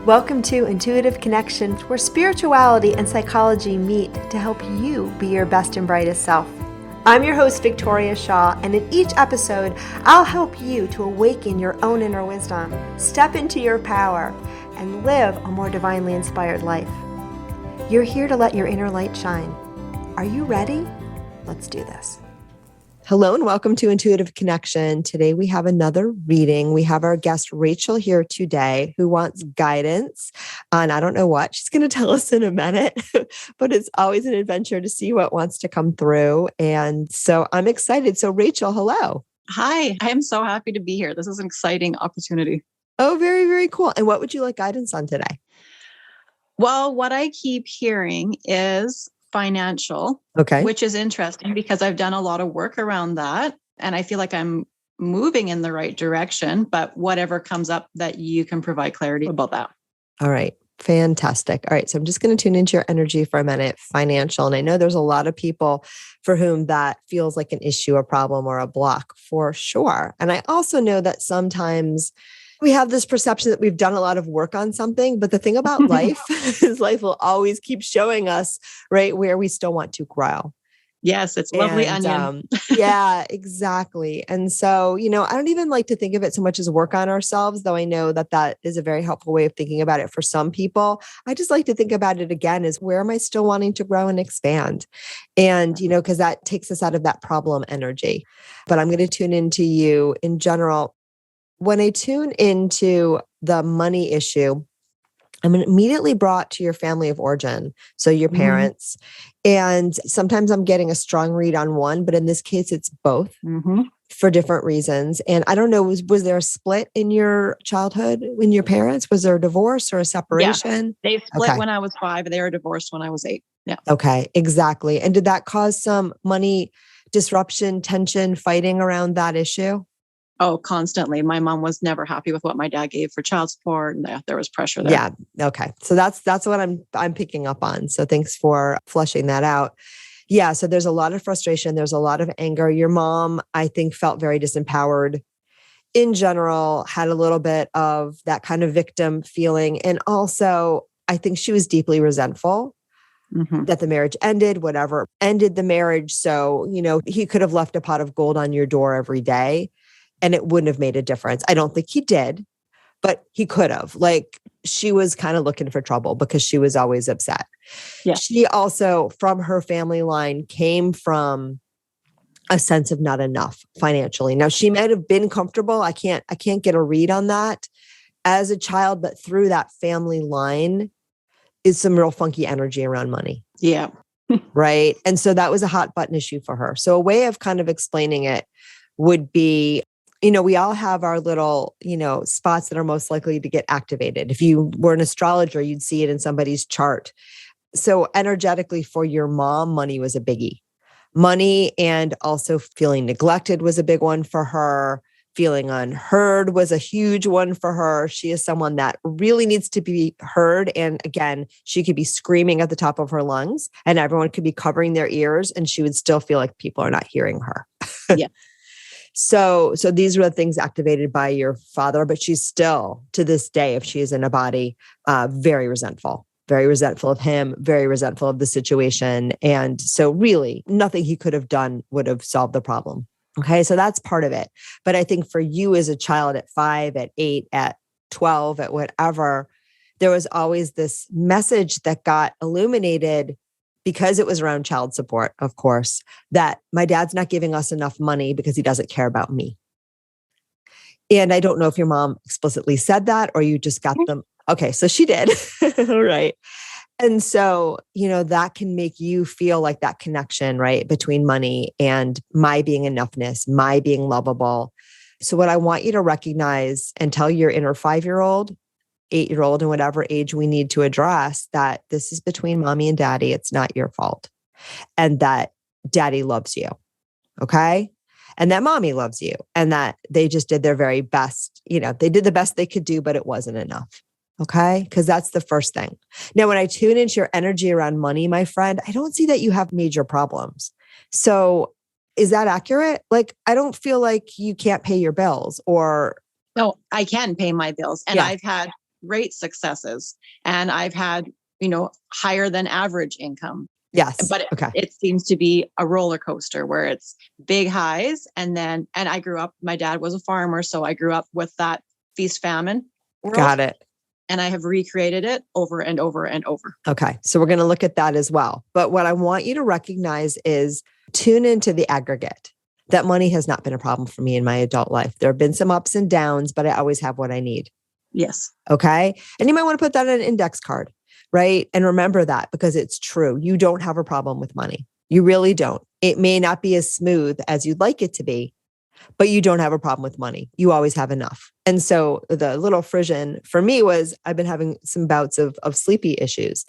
Welcome to Intuitive Connections, where spirituality and psychology meet to help you be your best and brightest self. I'm your host, Victoria Shaw, and in each episode, I'll help you to awaken your own inner wisdom, step into your power, and live a more divinely inspired life. You're here to let your inner light shine. Are you ready? Let's do this. Hello and welcome to Intuitive Connection. Today we have another reading. We have our guest Rachel here today who wants guidance on I don't know what. She's going to tell us in a minute, but it's always an adventure to see what wants to come through. And so I'm excited. So Rachel, hello. Hi, I am so happy to be here. This is an exciting opportunity. Oh, very, very cool. And what would you like guidance on today? Well, what I keep hearing is financial, which is interesting because I've done a lot of work around that. And I feel like I'm moving in the right direction, but whatever comes up that you can provide clarity about that. All right. Fantastic. All right. So I'm just going to tune into your energy for a minute, financial. And I know there's a lot of people for whom that feels like an issue, a problem, or a block for sure. And I also know that sometimes we have this perception that we've done a lot of work on something, but the thing about life is life will always keep showing us, right, where we still want to grow. Yes, it's lovely onion. Yeah, exactly. And so, I don't even like to think of it so much as work on ourselves, though I know that that is a very helpful way of thinking about it for some people. I just like to think about it again as where am I still wanting to grow and expand? And, because that takes us out of that problem energy. But I'm going to tune into you in general. When I tune into the money issue, I'm immediately brought to your family of origin. So your parents. And sometimes I'm getting a strong read on one, but in this case, it's both for different reasons. And I don't know, was there a split in your childhood in your parents? Was there a divorce or a separation? Yeah, they split when I was 5. They were divorced when I was 8. Yeah. Okay, exactly. And did that cause some money disruption, tension, fighting around that issue? Oh, constantly. My mom was never happy with what my dad gave for child support, and there was pressure there. Yeah. Okay. So that's what I'm picking up on. So thanks for fleshing that out. Yeah. So there's a lot of frustration. There's a lot of anger. Your mom, I think, felt very disempowered in general, had a little bit of that kind of victim feeling. And also, I think she was deeply resentful that the marriage ended, whatever ended the marriage. So, he could have left a pot of gold on your door every day, and it wouldn't have made a difference. I don't think he did, but he could have. Like, she was kind of looking for trouble because she was always upset. Yeah. She also, from her family line, came from a sense of not enough financially. Now, she might have been comfortable. I can't get a read on that as a child, but through that family line is some real funky energy around money. Yeah. Right. And so that was a hot button issue for her. So a way of kind of explaining it would be, we all have our little, spots that are most likely to get activated. If you were an astrologer, you'd see it in somebody's chart. So energetically for your mom, money was a biggie. Money and also feeling neglected was a big one for her. Feeling unheard was a huge one for her. She is someone that really needs to be heard. And again, she could be screaming at the top of her lungs and everyone could be covering their ears and she would still feel like people are not hearing her. Yeah. So these were the things activated by your father, but she's still, to this day, if she is in a body, very resentful of him, very resentful of the situation. And so really nothing he could have done would have solved the problem. Okay. So that's part of it. But I think for you as a child at 5, at 8, at 12, at whatever, there was always this message that got illuminated because it was around child support, of course, that my dad's not giving us enough money because he doesn't care about me. And I don't know if your mom explicitly said that or you just got them. Okay, so she did. Right. And so, that can make you feel like that connection, right, between money and my being enoughness, my being lovable. So what I want you to recognize and tell your inner 5-year-old, 8-year-old, and whatever age we need to address, that this is between mommy and daddy. It's not your fault. And that daddy loves you. Okay. And that mommy loves you. And that they just did their very best. They did the best they could do, but it wasn't enough. Okay. Because that's the first thing. Now, when I tune into your energy around money, my friend, I don't see that you have major problems. So is that accurate? Like, I don't feel like you can't pay your bills or. No, I can pay my bills. And I've had great successes and I've had, higher than average income. Yes. But it seems to be a roller coaster where it's big highs. And I grew up, my dad was a farmer. So I grew up with that feast famine world. Got it. And I have recreated it over and over and over. Okay. So we're going to look at that as well. But what I want you to recognize is tune into the aggregate. That money has not been a problem for me in my adult life. There have been some ups and downs, but I always have what I need. Yes. Okay. And you might want to put that on an index card, right? And remember that because it's true. You don't have a problem with money. You really don't. It may not be as smooth as you'd like it to be, but you don't have a problem with money. You always have enough. And so the little frisson for me was I've been having some bouts of sleepy issues.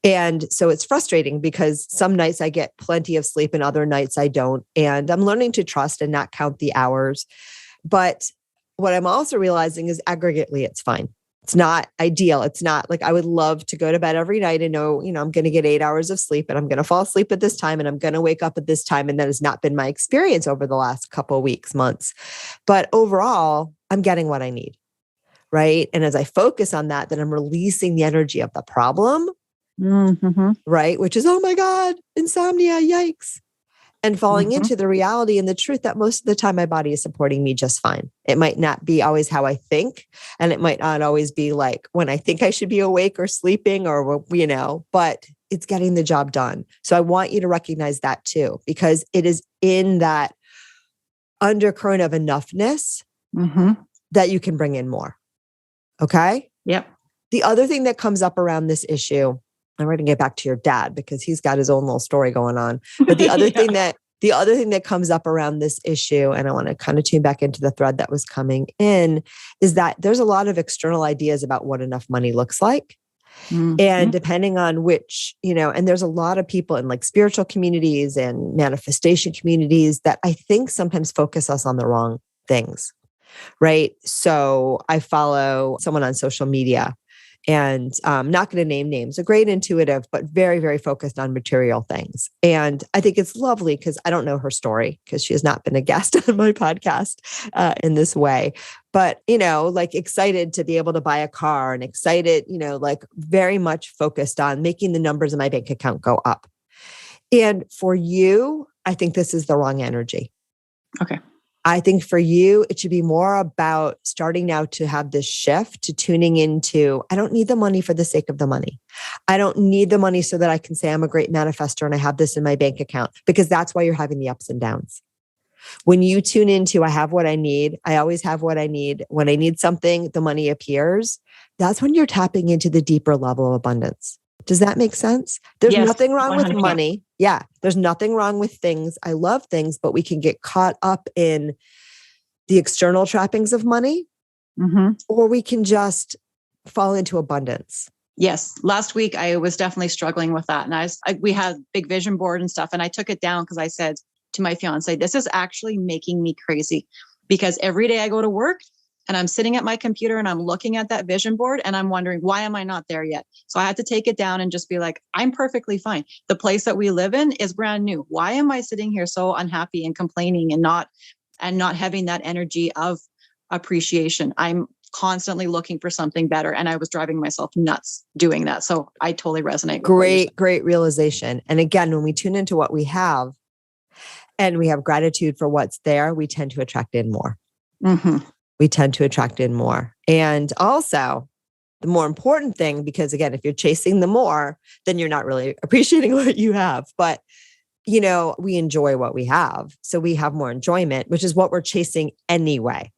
And so it's frustrating because some nights I get plenty of sleep and other nights I don't. And I'm learning to trust and not count the hours. But what I'm also realizing is aggregately, it's fine. It's not ideal. It's not like I would love to go to bed every night and know, I'm going to get 8 hours of sleep and I'm going to fall asleep at this time and I'm going to wake up at this time. And that has not been my experience over the last couple of weeks, months. But overall, I'm getting what I need. Right. And as I focus on that, then I'm releasing the energy of the problem. Mm-hmm. Right. Which is, oh my God, insomnia, yikes. And falling into the reality and the truth that most of the time my body is supporting me just fine. It might not be always how I think. And it might not always be like when I think I should be awake or sleeping or, but it's getting the job done. So I want you to recognize that too, because it is in that undercurrent of enoughness that you can bring in more. Okay? Yep. The other thing that comes up around this issue, I'm going to get back to your dad because he's got his own little story going on. But the other thing that comes up around this issue, and I want to kind of tune back into the thread that was coming in, is that there's a lot of external ideas about what enough money looks like. And depending on which, and there's a lot of people in like spiritual communities and manifestation communities that I think sometimes focus us on the wrong things. Right. So I follow someone on social media. And I'm not going to name names, a great intuitive, but very, very focused on material things. And I think it's lovely because I don't know her story because she has not been a guest on my podcast in this way. But, like excited to be able to buy a car and excited, like very much focused on making the numbers in my bank account go up. And for you, I think this is the wrong energy. Okay. I think for you, it should be more about starting now to have this shift to tuning into, I don't need the money for the sake of the money. I don't need the money so that I can say I'm a great manifestor and I have this in my bank account, because that's why you're having the ups and downs. When you tune into, I have what I need, I always have what I need. When I need something, the money appears. That's when you're tapping into the deeper level of abundance. Does that make sense? There's nothing wrong 100%. With money. Yeah. There's nothing wrong with things. I love things, but we can get caught up in the external trappings of money, or we can just fall into abundance. Yes. Last week, I was definitely struggling with that. And we had big vision board and stuff. And I took it down because I said to my fiance, this is actually making me crazy, because every day I go to work and I'm sitting at my computer and I'm looking at that vision board and I'm wondering, why am I not there yet? So I had to take it down and just be like, I'm perfectly fine. The place that we live in is brand new. Why am I sitting here so unhappy and complaining and not having that energy of appreciation? I'm constantly looking for something better. And I was driving myself nuts doing that. So I totally resonate with great realization. And again, when we tune into what we have and we have gratitude for what's there, we tend to attract in more. We tend to attract in more. And also the more important thing, because again, if you're chasing the more, then you're not really appreciating what you have. But, we enjoy what we have. So we have more enjoyment, which is what we're chasing anyway.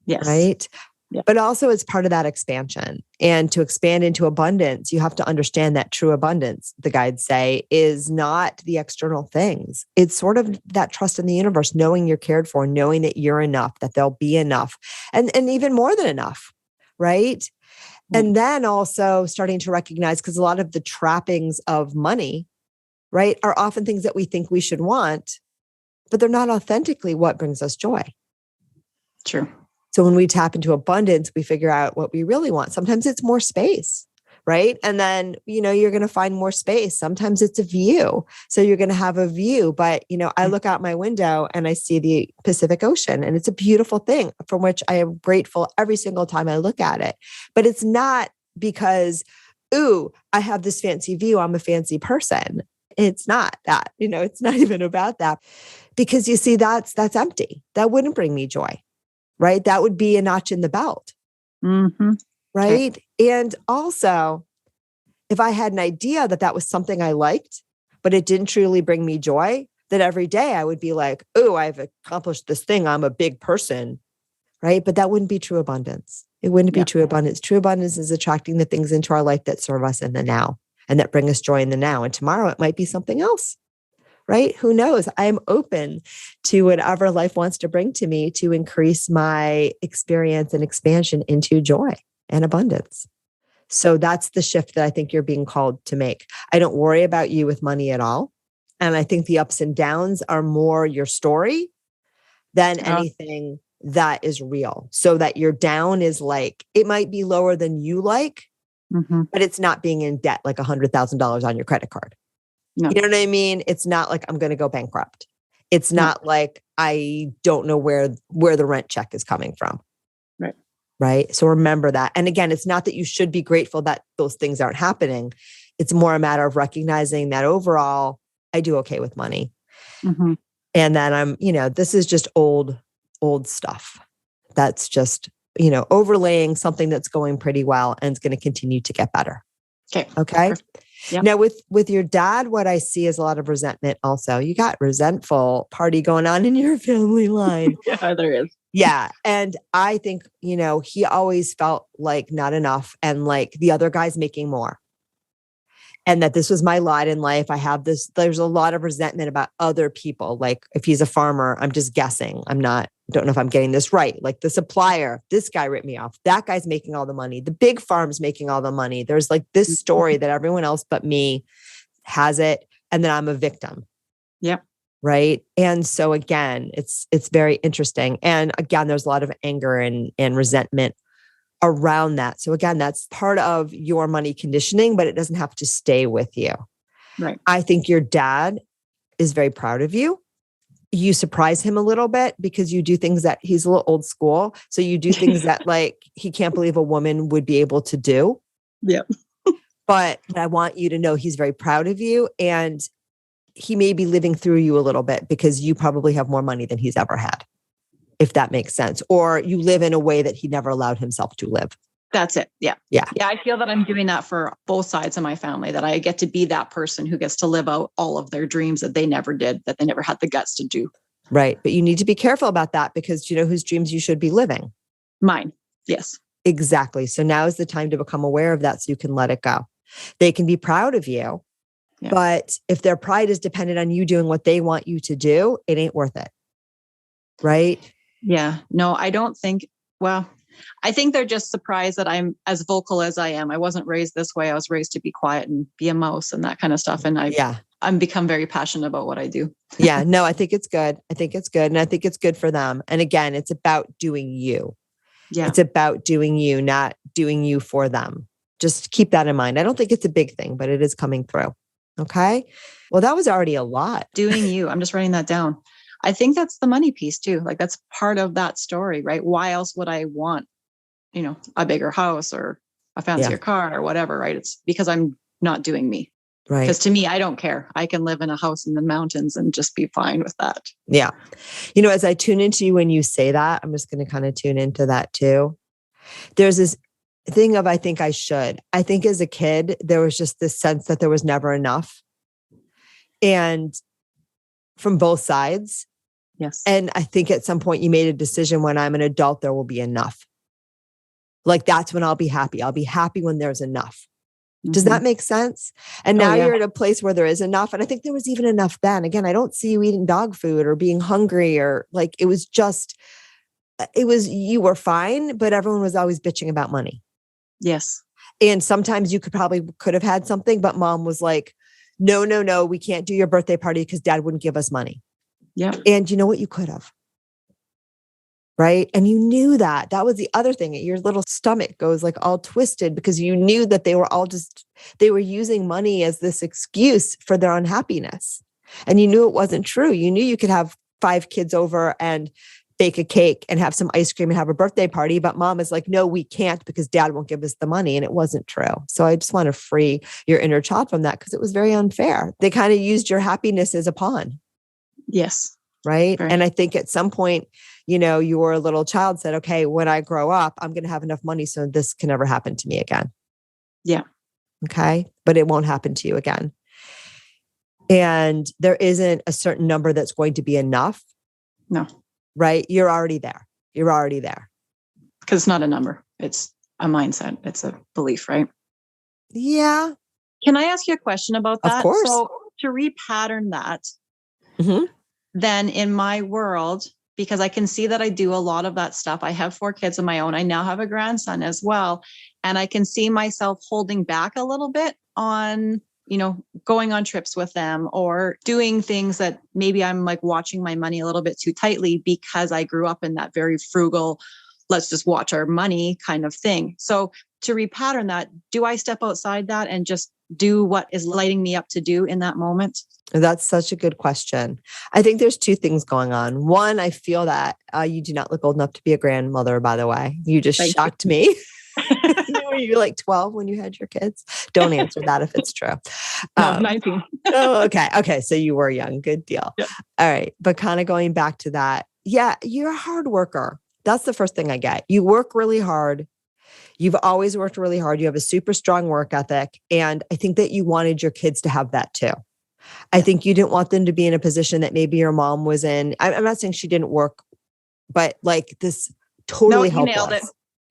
Yes. Right. Yep. But also it's part of that expansion. And to expand into abundance, you have to understand that true abundance, the guides say, is not the external things. It's sort of that trust in the universe, knowing you're cared for, knowing that you're enough, that there'll be enough, and even more than enough, right? And then also starting to recognize, because a lot of the trappings of money, right, are often things that we think we should want, but they're not authentically what brings us joy. True. So when we tap into abundance, we figure out what we really want. Sometimes it's more space, right? And then, you're going to find more space. Sometimes it's a view. So you're going to have a view, but, I look out my window and I see the Pacific Ocean, and it's a beautiful thing from which I am grateful every single time I look at it. But it's not because, ooh, I have this fancy view. I'm a fancy person. It's not that, it's not even about that, because you see, that's empty. That wouldn't bring me joy, right? That would be a notch in the belt, Mm-hmm. right? Okay. And also, if I had an idea that that was something I liked, but it didn't truly bring me joy, then every day I would be like, oh, I've accomplished this thing. I'm a big person, right? But that wouldn't be true abundance. It wouldn't be true abundance. True abundance is attracting the things into our life that serve us in the now and that bring us joy in the now. And tomorrow it might be something else, right? Who knows? I'm open to whatever life wants to bring to me to increase my experience and expansion into joy and abundance. So that's the shift that I think you're being called to make. I don't worry about you with money at all. And I think the ups and downs are more your story than anything that is real. So that your down is like, it might be lower than you like, but it's not being in debt like $100,000 on your credit card. No. You know what I mean? It's not like I'm going to go bankrupt. It's not like I don't know where the rent check is coming from. Right. So remember that. And again, it's not that you should be grateful that those things aren't happening. It's more a matter of recognizing that overall, I do okay with money. And that I'm, this is just old stuff. That's just, overlaying something that's going pretty well and it's going to continue to get better. Okay. Yep. Now with your dad, what I see is a lot of resentment also. You got resentful party going on in your family line. Yeah, there is. Yeah. And I think, he always felt like not enough and like the other guy's making more. And that this was my lot in life. There's a lot of resentment about other people. Like if he's a farmer, I'm just guessing. Don't know if I'm getting this right. Like the supplier, this guy ripped me off. That guy's making all the money. The big farm's making all the money. There's like this story that everyone else but me has it. And then I'm a victim. Yep. Right. And so again, it's very interesting. And again, there's a lot of anger and resentment around that. So again, that's part of your money conditioning, but it doesn't have to stay with you. Right. I think your dad is very proud of you. You surprise him a little bit because you do things that he's a little old school. So you do things that like he can't believe a woman would be able to do. Yeah. But I want you to know he's very proud of you and he may be living through you a little bit because you probably have more money than he's ever had, if that makes sense. Or you live in a way that he never allowed himself to live. That's it. Yeah. Yeah. Yeah. I feel that I'm doing that for both sides of my family, that I get to be that person who gets to live out all of their dreams that they never did, that they never had the guts to do. Right. But you need to be careful about that because you know whose dreams you should be living? Mine. Yes. Exactly. So now is the time to become aware of that so you can let it go. They can be proud of you, but if their pride is dependent on you doing what they want you to do, it ain't worth it. Right? Yeah. No, I don't think, I think they're just surprised that I'm as vocal as I am. I wasn't raised this way. I was raised to be quiet and be a mouse and that kind of stuff. And I'm become very passionate about what I do. Yeah, no, I think it's good. I think it's good. And I think it's good for them. And again, it's about doing you. Yeah. It's about doing you, not doing you for them. Just keep that in mind. I don't think it's a big thing, but it is coming through. Okay. Well, that was already a lot. Doing you. I'm just writing that down. I think that's the money piece too. Like that's part of that story, right? Why else would I want, a bigger house or a fancier car or whatever, right? It's because I'm not doing me. Right. Because to me, I don't care. I can live in a house in the mountains and just be fine with that. Yeah. As I tune into you when you say that, I'm just going to kind of tune into that too. There's this thing of, I think as a kid, there was just this sense that there was never enough. And from both sides. Yes. And I think at some point you made a decision, when I'm an adult, there will be enough. Like that's when I'll be happy. I'll be happy when there's enough. Does that make sense? And now you're at a place where there is enough. And I think there was even enough then. Again, I don't see you eating dog food or being hungry or like, you were fine, but everyone was always bitching about money. Yes. And sometimes you could have had something, but mom was like, no, we can't do your birthday party because dad wouldn't give us money. Yeah. And you know what? You could have. Right. And you knew that. That was the other thing. Your little stomach goes like all twisted because you knew that they were using money as this excuse for their unhappiness. And you knew it wasn't true. You knew you could have 5 kids over and bake a cake and have some ice cream and have a birthday party. But mom is like, no, we can't because dad won't give us the money. And it wasn't true. So I just want to free your inner child from that because it was very unfair. They kind of used your happiness as a pawn. Yes. Right. Right. And I think at some point, your little child said, okay, when I grow up, I'm going to have enough money so this can never happen to me again. Yeah. Okay. But it won't happen to you again. And there isn't a certain number that's going to be enough. No. Right. You're already there. You're already there. Because it's not a number. It's a mindset. It's a belief, right? Yeah. Can I ask you a question about that? Of course. So to repattern that, then in my world, because I can see that I do a lot of that stuff. I have 4 kids of my own. I now have a grandson as well. And I can see myself holding back a little bit on, going on trips with them or doing things that maybe I'm like watching my money a little bit too tightly because I grew up in that very frugal, let's just watch our money kind of thing. So to repattern that, do I step outside that and just do what is lighting me up to do in that moment? That's such a good question. I think there's 2 things going on. One, I feel that you do not look old enough to be a grandmother, by the way. You just shocked me. Were you like 12 when you had your kids? Don't answer that if it's true. No, 19. Oh, okay. Okay. So you were young. Good deal. Yep. All right. But kind of going back to that. Yeah, you're a hard worker. That's the first thing I get. You work really hard. You've always worked really hard. You have a super strong work ethic. And I think that you wanted your kids to have that too. I think you didn't want them to be in a position that maybe your mom was in. I'm not saying she didn't work, but like this totally helpless. Nailed it.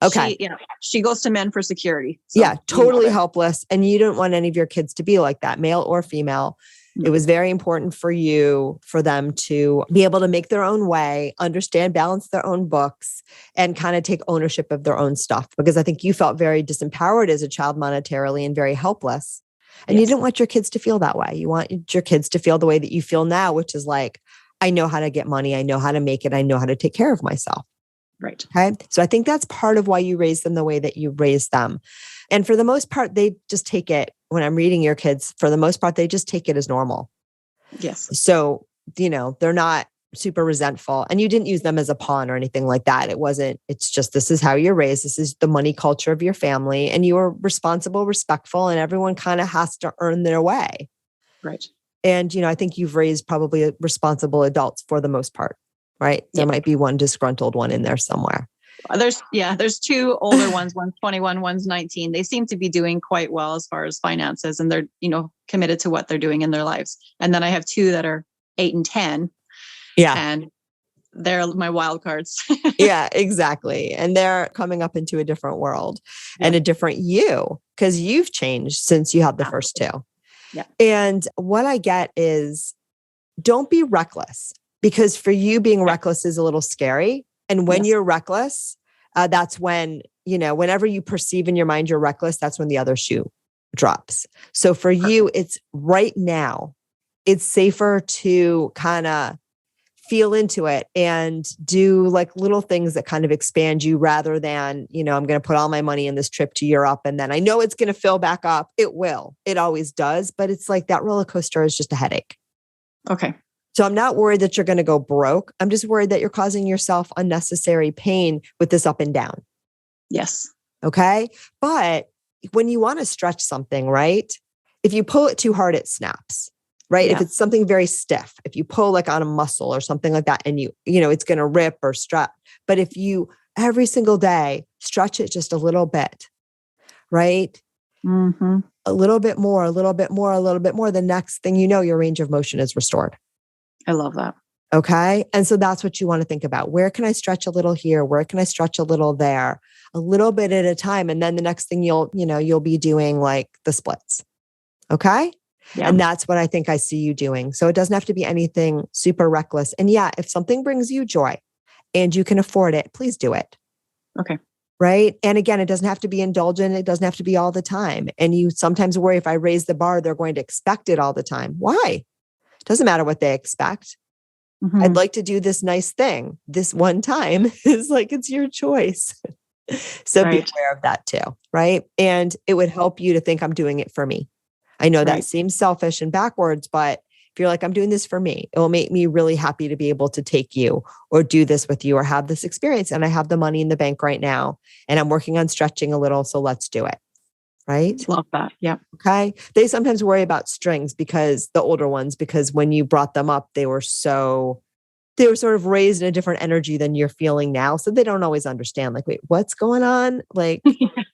Okay. She goes to men for security. So yeah, totally helpless. And you didn't want any of your kids to be like that, male or female. Mm-hmm. It was very important for them to be able to make their own way, understand, balance their own books, and kind of take ownership of their own stuff. Because I think you felt very disempowered as a child monetarily and very helpless. And you didn't want your kids to feel that way. You want your kids to feel the way that you feel now, which is like, I know how to get money. I know how to make it. I know how to take care of myself. Right. Okay. So I think that's part of why you raise them the way that you raise them. And for the most part, they just take it, when I'm reading your kids, for the most part, they just take it as normal. Yes. So, they're not super resentful, and you didn't use them as a pawn or anything like that. It's just, this is how you're raised. This is the money culture of your family, and you are responsible, respectful, and everyone kind of has to earn their way. Right. And, I think you've raised probably responsible adults for the most part, right? There might be one disgruntled one in there somewhere. There's 2 older ones, one's 21, one's 19. They seem to be doing quite well as far as finances, and they're, committed to what they're doing in their lives. And then I have 2 that are 8 and 10. Yeah. And they're my wild cards. Yeah, exactly. And they're coming up into a different world and a different you, because you've changed since you had the first 2. Yeah. And what I get is, don't be reckless, because for you, being reckless is a little scary. And when you're reckless, that's when, whenever you perceive in your mind you're reckless, that's when the other shoe drops. So for you, it's right now, it's safer to kind of feel into it and do like little things that kind of expand you, rather than, I'm going to put all my money in this trip to Europe and then I know it's going to fill back up. It will. It always does. But it's like that roller coaster is just a headache. Okay. So I'm not worried that you're going to go broke. I'm just worried that you're causing yourself unnecessary pain with this up and down. Yes. Okay. But when you want to stretch something, right? If you pull it too hard, it snaps, right? Yeah. If it's something very stiff, if you pull like on a muscle or something like that, and it's going to rip or strap. But if you every single day stretch it just a little bit, right? Mm-hmm. A little bit more, a little bit more, a little bit more. The next thing you know, your range of motion is restored. I love that. Okay. And so that's what you want to think about. Where can I stretch a little here? Where can I stretch a little there? A little bit at a time. And then the next thing you'll be doing like the splits. Okay. Yeah. And that's what I think I see you doing. So it doesn't have to be anything super reckless. And yeah, if something brings you joy and you can afford it, please do it. Okay. Right. And again, it doesn't have to be indulgent. It doesn't have to be all the time. And you sometimes worry, if I raise the bar, they're going to expect it all the time. Why? It doesn't matter what they expect. Mm-hmm. I'd like to do this nice thing this one time. It's like, it's your choice. So be aware of that too. Right. And it would help you to think, I'm doing it for me. I know that seems selfish and backwards, but If you're like, I'm doing this for me, it will make me really happy to be able to take you or do this with you or have this experience. And I have the money in the bank right now and I'm working on stretching a little. So let's do it. Right? Love that. Yeah. Okay. They sometimes worry about strings because the older ones, because when you brought them up, they were sort of raised in a different energy than you're feeling now. So they don't always understand, like, wait, what's going on? Like,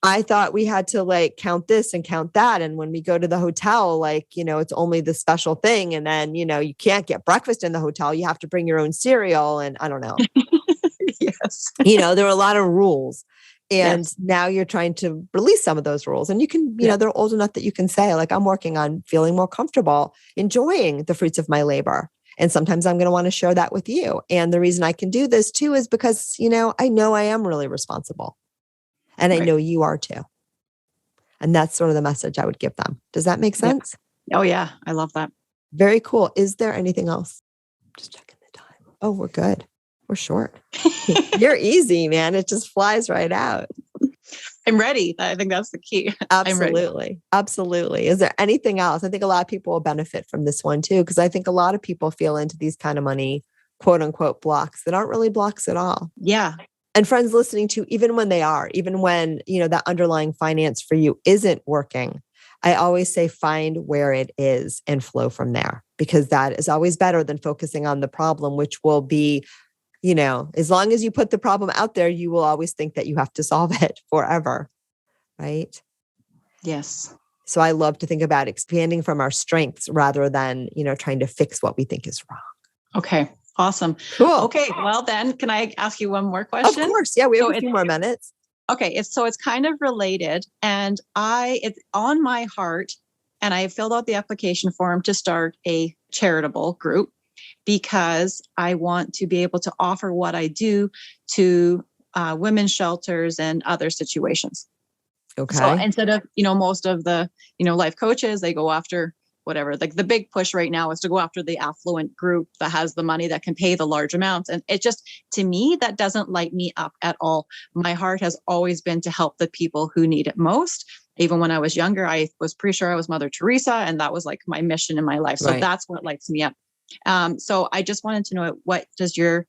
I thought we had to like count this and count that. And when we go to the hotel, like, it's only the special thing. And then, you can't get breakfast in the hotel. You have to bring your own cereal. And I don't know. Yes. There were a lot of rules. And now you're trying to release some of those rules. And you can, they're old enough that you can say, like, I'm working on feeling more comfortable, enjoying the fruits of my labor. And sometimes I'm going to want to share that with you. And the reason I can do this too is because, I know I am really responsible. And I know you are too. And that's sort of the message I would give them. Does that make sense? Oh, yeah. I love that. Very cool. Is there anything else? Just checking the time. Oh, we're good. We're short. You're easy, man. It just flies right out. I'm ready. I think that's the key. Absolutely. Absolutely. Is there anything else? I think a lot of people will benefit from this one too, because I think a lot of people feel into these kind of money, quote unquote, blocks that aren't really blocks at all. Yeah. And friends listening to, even when that underlying finance for you isn't working, I always say, find where it is and flow from there, because that is always better than focusing on the problem, which will be, as long as you put the problem out there, you will always think that you have to solve it forever. Right? Yes. So I love to think about expanding from our strengths rather than, trying to fix what we think is wrong. Okay. Awesome. Cool. Okay. Well, then can I ask you one more question? Of course. Yeah. We have a few more minutes. Okay. It's kind of related, and it's on my heart, and I filled out the application form to start a charitable group because I want to be able to offer what I do to women's shelters and other situations. Okay. So instead of, most of the, life coaches, they go after whatever, like the big push right now is to go after the affluent group that has the money that can pay the large amounts. And it just, to me, that doesn't light me up at all. My heart has always been to help the people who need it most. Even when I was younger, I was pretty sure I was Mother Teresa, and that was like my mission in my life. So that's what lights me up. So I just wanted to know, what does your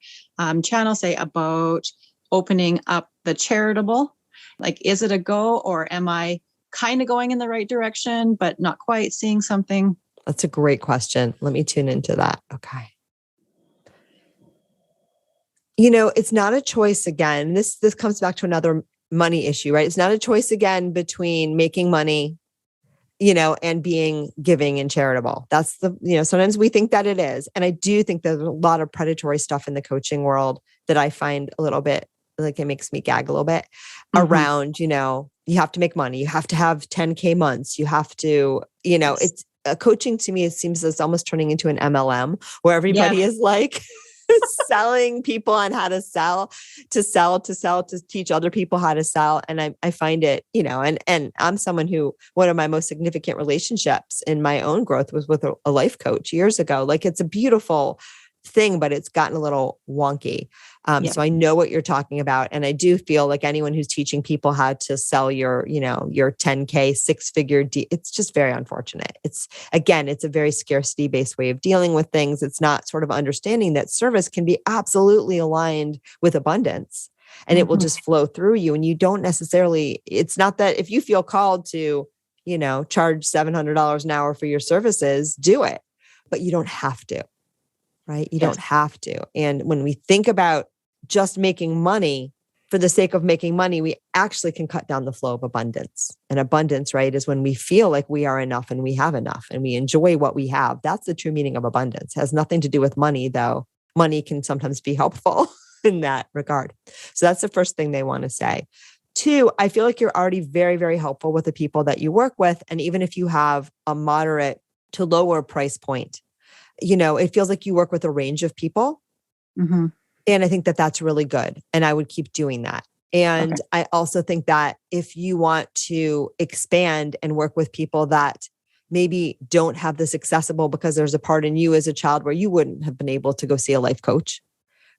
channel say about opening up the charitable? Like, is it a go, or am I kind of going in the right direction, but not quite seeing something? That's a great question. Let me tune into that. Okay. It's not a choice again. This comes back to another money issue, right? It's not a choice again between making money, and being giving and charitable. That's sometimes we think that it is. And I do think there's a lot of predatory stuff in the coaching world that I find a little bit, like, it makes me gag a little bit around, you have to make money. You have to have 10K months. You have to, it's coaching to me, it seems it's almost turning into an MLM where everybody is like selling people on how to sell, to teach other people how to sell. And I find it, and I'm someone who, one of my most significant relationships in my own growth was with a life coach years ago. Like, it's a beautiful thing, but it's gotten a little wonky. So I know what you're talking about. And I do feel like anyone who's teaching people how to sell your 10K 6-figure it's just very unfortunate. It's a very scarcity based way of dealing with things. It's not sort of understanding that service can be absolutely aligned with abundance, and it will just flow through you. And you don't necessarily, it's not that if you feel called to, charge $700 an hour for your services, do it, but you don't have to. Right? You don't have to. And when we think about just making money for the sake of making money, we actually can cut down the flow of abundance. And abundance, right, is when we feel like we are enough and we have enough and we enjoy what we have. That's the true meaning of abundance. It has nothing to do with money, though. Money can sometimes be helpful in that regard. So that's the first thing they want to say. 2, I feel like you're already very, very helpful with the people that you work with. And even if you have a moderate to lower price point, it feels like you work with a range of people. And I think that that's really good. And I would keep doing that. And I also think that if you want to expand and work with people that maybe don't have this accessible because there's a part in you as a child where you wouldn't have been able to go see a life coach,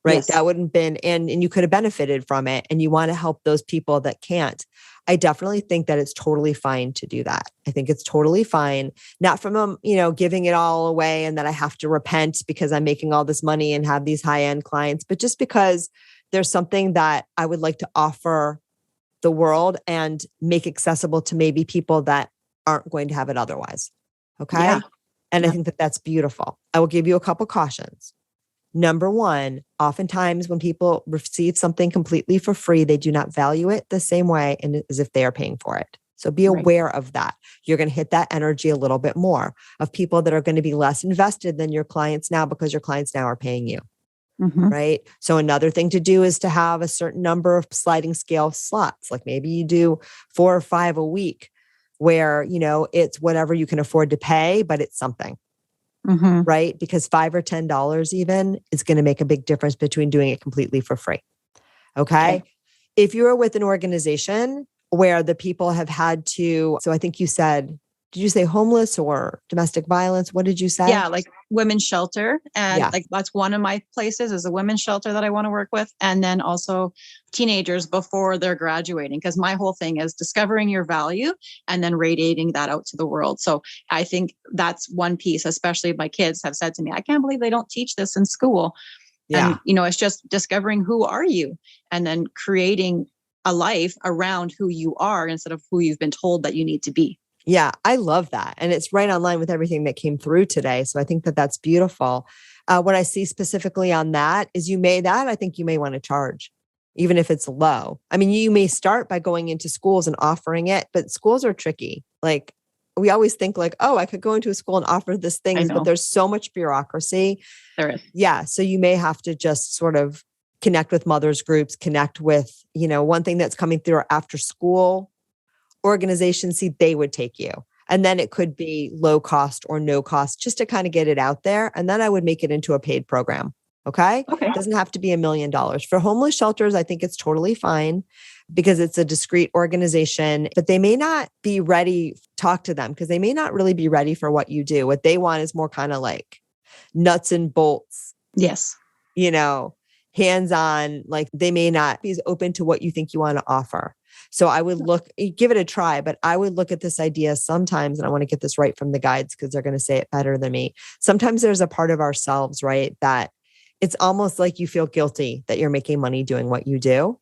right? That wouldn't have been, and you could have benefited from it. And you want to help those people that can't. I definitely think that it's totally fine to do that. I think it's totally fine, not from giving it all away and that I have to repent because I'm making all this money and have these high-end clients, but just because there's something that I would like to offer the world and make accessible to maybe people that aren't going to have it otherwise. Okay. Yeah. And I think that that's beautiful. I will give you a couple cautions. Number one, oftentimes when people receive something completely for free, they do not value it the same way as if they are paying for it. So be aware of that. You're going to hit that energy a little bit more of people that are going to be less invested than your clients now because your clients now are paying you. Mm-hmm. Right. So another thing to do is to have a certain number of sliding scale slots. Like maybe you do 4 or 5 a week where, it's whatever you can afford to pay, but it's something. Mm-hmm. Right? Because $5 or $10 even is going to make a big difference between doing it completely for free. Okay. If you're with an organization where the people have had to, so I think you said, did you say homeless or domestic violence? What did you say? Yeah, like women's shelter. And like that's one of my places is a women's shelter that I want to work with. And then also teenagers before they're graduating, because my whole thing is discovering your value and then radiating that out to the world. So I think that's one piece, especially my kids have said to me, I can't believe they don't teach this in school. Yeah. And, it's just discovering who are you and then creating a life around who you are instead of who you've been told that you need to be. Yeah, I love that. And it's right on line with everything that came through today. So I think that that's beautiful. What I see specifically on that is I think you may want to charge, even if it's low. I mean, you may start by going into schools and offering it, but schools are tricky. Like we always think like, oh, I could go into a school and offer this thing, but there's so much bureaucracy. There is. Yeah. So you may have to just sort of connect with mothers groups, connect with, one thing that's coming through after school organizations, see, they would take you. And then it could be low cost or no cost just to kind of get it out there. And then I would make it into a paid program. Okay. It doesn't have to be $1 million. For homeless shelters, I think it's totally fine because it's a discrete organization, but they may not be ready. Talk to them because they may not really be ready for what you do. What they want is more kind of like nuts and bolts. Yes. Hands-on, like they may not be as open to what you think you want to offer. So I would give it a try, but I would look at this idea sometimes, and I want to get this right from the guides because they're going to say it better than me. Sometimes there's a part of ourselves, right, that it's almost like you feel guilty that you're making money doing what you do.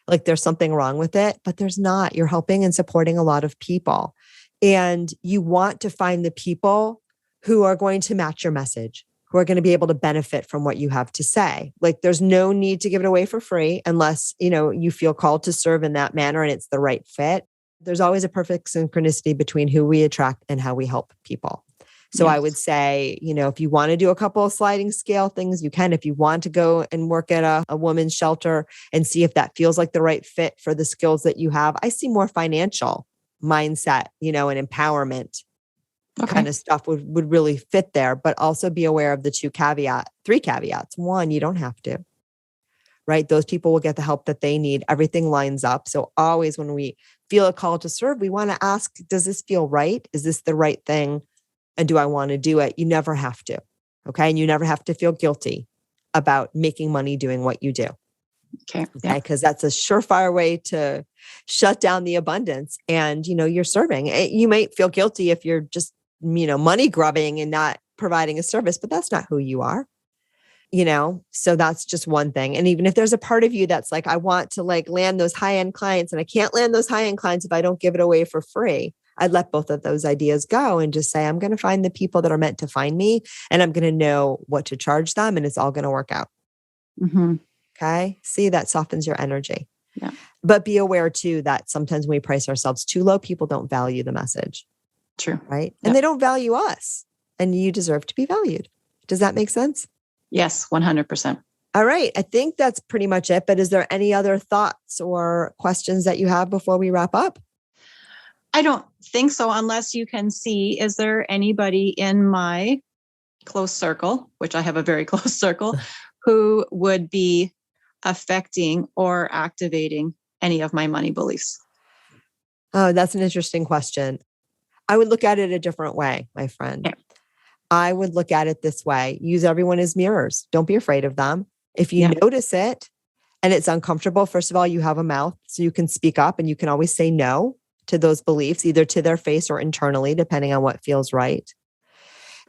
Like there's something wrong with it, but there's not. You're helping and supporting a lot of people. And you want to find the people who are going to match your message, who are going to be able to benefit from what you have to say. Like there's no need to give it away for free unless, you feel called to serve in that manner and it's the right fit. There's always a perfect synchronicity between who we attract and how we help people. So I would say, if you want to do a couple of sliding scale things, you can. If you want to go and work at a women's shelter and see if that feels like the right fit for the skills that you have, I see more financial mindset, and empowerment kind of stuff would really fit there, but also be aware of the 3 caveats. One, you don't have to, right? Those people will get the help that they need. Everything lines up. So always when we feel a call to serve, we want to ask, does this feel right? Is this the right thing? And do I want to do it? You never have to. Okay. And you never have to feel guilty about making money doing what you do. Okay. Because that's a surefire way to shut down the abundance. And, you're serving. You might feel guilty if you're just, money grubbing and not providing a service, but that's not who you are. So that's just one thing. And even if there's a part of you that's like, I want to land those high-end clients and I can't land those high-end clients if I don't give it away for free. I'd let both of those ideas go and just say, I'm going to find the people that are meant to find me and I'm going to know what to charge them and it's all going to work out. Mm-hmm. Okay. See, that softens your energy. Yeah. But be aware too, that sometimes when we price ourselves too low, people don't value the message. True. Right. And they don't value us and you deserve to be valued. Does that make sense? Yes. 100%. All right. I think that's pretty much it. But is there any other thoughts or questions that you have before we wrap up? I don't think so, unless you can see, is there anybody in my close circle, which I have a very close circle, who would be affecting or activating any of my money beliefs? Oh, that's an interesting question. I would look at it a different way, my friend. Okay. I would look at it this way. Use everyone as mirrors. Don't be afraid of them. If you notice it and it's uncomfortable, first of all, you have a mouth, so you can speak up and you can always say no to those beliefs, either to their face or internally, depending on what feels right.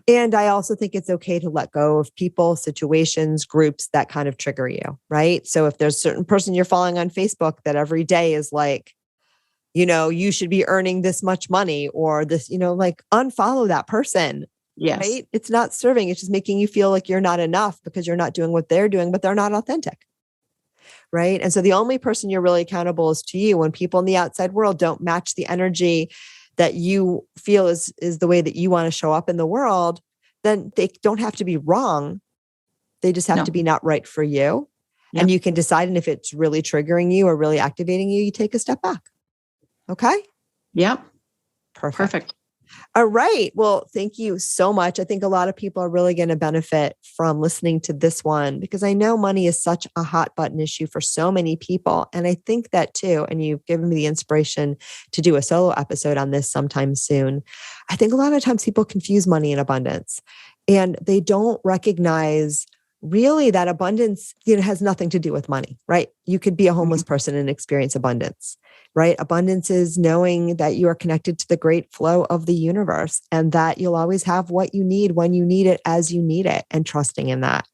And I also think it's okay to let go of people, situations, groups that kind of trigger you, right? So if there's a certain person you're following on Facebook that every day is like, you should be earning this much money or this, like unfollow that person. Yes. Right? It's not serving. It's just making you feel like you're not enough because you're not doing what they're doing, but they're not authentic. Right? And so the only person you're really accountable is to you. When people in the outside world don't match the energy that you feel is the way that you want to show up in the world, then they don't have to be wrong. They just have to be not right for you. Yep. And you can decide, and if it's really triggering you or really activating you, you take a step back. Okay? Yep. Perfect. All right. Well, thank you so much. I think a lot of people are really going to benefit from listening to this one because I know money is such a hot button issue for so many people. And I think that too, and you've given me the inspiration to do a solo episode on this sometime soon. I think a lot of times people confuse money and abundance, and they don't recognize really that abundance, has nothing to do with money, right? You could be a homeless person and experience abundance, right? Abundance is knowing that you are connected to the great flow of the universe and that you'll always have what you need when you need it as you need it, and trusting in that.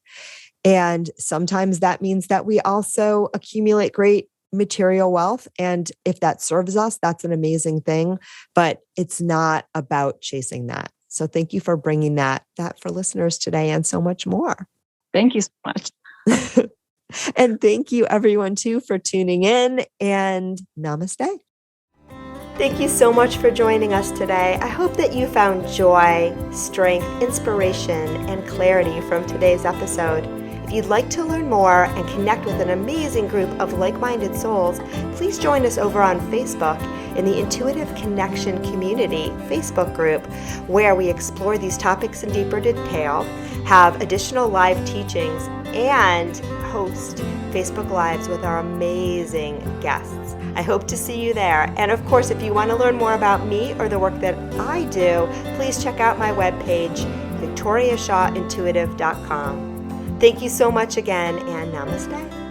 And sometimes that means that we also accumulate great material wealth. And if that serves us, that's an amazing thing, but it's not about chasing that. So thank you for bringing that for listeners today and so much more. Thank you so much. And thank you everyone too for tuning in, and namaste. Thank you so much for joining us today. I hope that you found joy, strength, inspiration, and clarity from today's episode. If you'd like to learn more and connect with an amazing group of like-minded souls, please join us over on Facebook in the Intuitive Connection Community Facebook group, where we explore these topics in deeper detail, have additional live teachings, and host Facebook Lives with our amazing guests. I hope to see you there. And of course, if you want to learn more about me or the work that I do, please check out my webpage, victoriashawintuitive.com. Thank you so much again, and namaste.